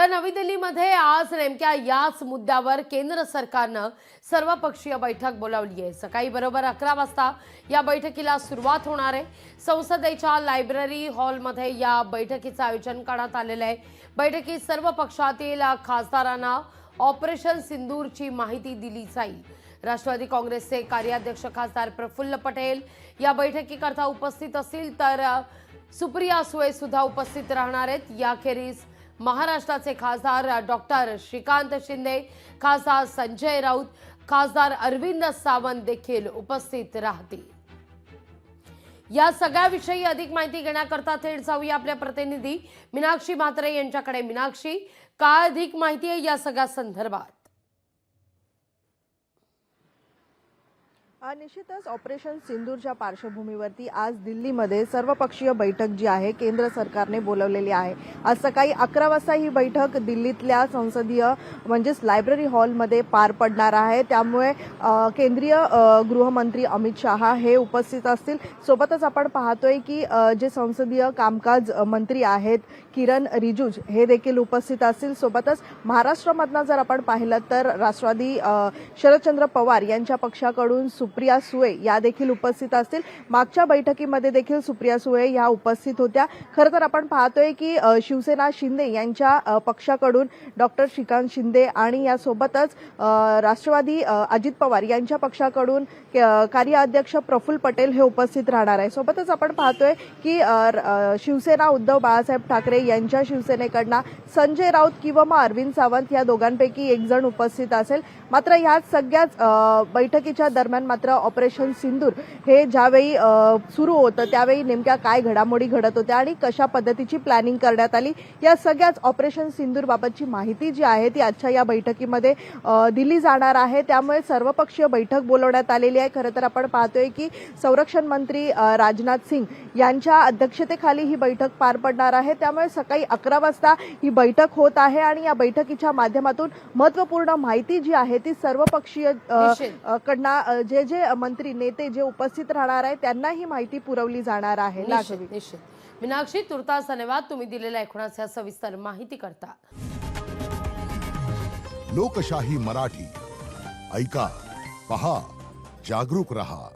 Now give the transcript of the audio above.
तर नवी दिल्लीमध्ये आज नेमक्या याच मुद्द्यावर केंद्र सरकारनं सर्वपक्षीय बैठक बोलावली आहे। सकाळी बरोबर 11 वाजता या बैठकीला सुरुवात होणार आहे। संसदेच्या लायब्ररी हॉलमध्ये या बैठकीचं आयोजन करण्यात आलेलं आहे। बैठकीत सर्व पक्षातील खासदारांना ऑपरेशन सिंदूरची माहिती दिली जाईल। राष्ट्रवादी काँग्रेसचे कार्याध्यक्ष खासदार प्रफुल्ल पटेल या बैठकीकरता उपस्थित असतील, तर सुप्रिया सुळे सुद्धा उपस्थित राहणार आहेत। याखेरीज महाराष्ट्राचे खासदार डॉक्टर श्रीकांत शिंदे, खासदार संजय राऊत, खासदार अरविंद सावंत देखील उपस्थित राहतील। या सगळ्याविषयी अधिक माहिती घेण्याकरता थेट जाऊया आपल्या प्रतिनिधी मीनाक्षी म्हात्रे यांच्याकडे। मीनाक्षी, काय अधिक माहिती आहे या सगळ्या संदर्भात? निश्चितच ऑपरेशन सिंदूरच्या पार्श्वभूमीवरती आज दिल्लीमध्ये सर्वपक्षीय बैठक जी आहे केंद्र सरकारने बोलवलेली आहे। आज सकाळी 11 वाजता ही बैठक दिल्लीतल्या संसदीय म्हणजेच लायब्ररी हॉलमध्ये पार पडणार आहे। त्यामुळे केंद्रीय गृहमंत्री अमित शहा हे उपस्थित असतील। सोबतच आपण पाहतोय की जे संसदीय कामकाज मंत्री आहेत किरण रिजिजू हे देखील उपस्थित असतील। सोबतच महाराष्ट्रामधनं जर आपण पाहिलं तर राष्ट्रवादी शरदचंद्र पवार यांच्या पक्षाकडून सुप्रिया सुळे या देखील उपस्थित असतील। मागच्या बैठकीमध्ये देखील सुप्रिया सुळे या उपस्थित होत्या। खरं तर आपण पाहतोय की शिवसेना शिंदे यांच्या पक्षाकडून डॉक्टर श्रीकांत शिंदे आणि यासोबतच राष्ट्रवादी अजित पवार यांच्या पक्षाकडून कार्याध्यक्ष प्रफुल्ल पटेल हे उपस्थित राहणार आहे। सोबतच आपण पाहतोय की शिवसेना उद्धव बाळासाहेब ठाकरे यांच्या शिवसेनेकडनं संजय राऊत किंवा मग अरविंद सावंत या दोघांपैकी एक जण उपस्थित असेल। मात्र ह्या सगळ्याच बैठकीच्या दरम्यान मात्र ऑपरेशन सिंदूर हे ज्यावेळी सुरू होतं त्यावेळी नेमक्या काय घडामोडी घडत होत्या आणि कशा पद्धतीची प्लॅनिंग करण्यात आली या सगळ्याच ऑपरेशन सिंदूर बाबतची माहिती जी आहे ती आजच्या या बैठकीमध्ये दिली जाणार आहे। त्यामुळे सर्वपक्षीय बैठक बोलवण्यात आलेली आहे। खरं तर आपण पाहतोय की संरक्षण मंत्री राजनाथ सिंग यांच्या अध्यक्षतेखाली ही बैठक पार पडणार आहे। त्यामुळे सकाळी 11 वाजता ही बैठक होत आहे आणि या बैठकीच्या माध्यमातून महत्त्वपूर्ण माहिती जी आहे ती सर्वपक्षीय कडनं जे मंत्री नेते जे उपस्थित राहणार आहेत त्यांना ही माहिती पुरवली जाणार आहे। निश्चित मीनाक्षी, तुर्तास धन्यवाद तुम्ही दिलेल्या एकूणच सविस्तर माहिती करता। लोकशाही मराठी ऐका, पहा, जागरूक रहा।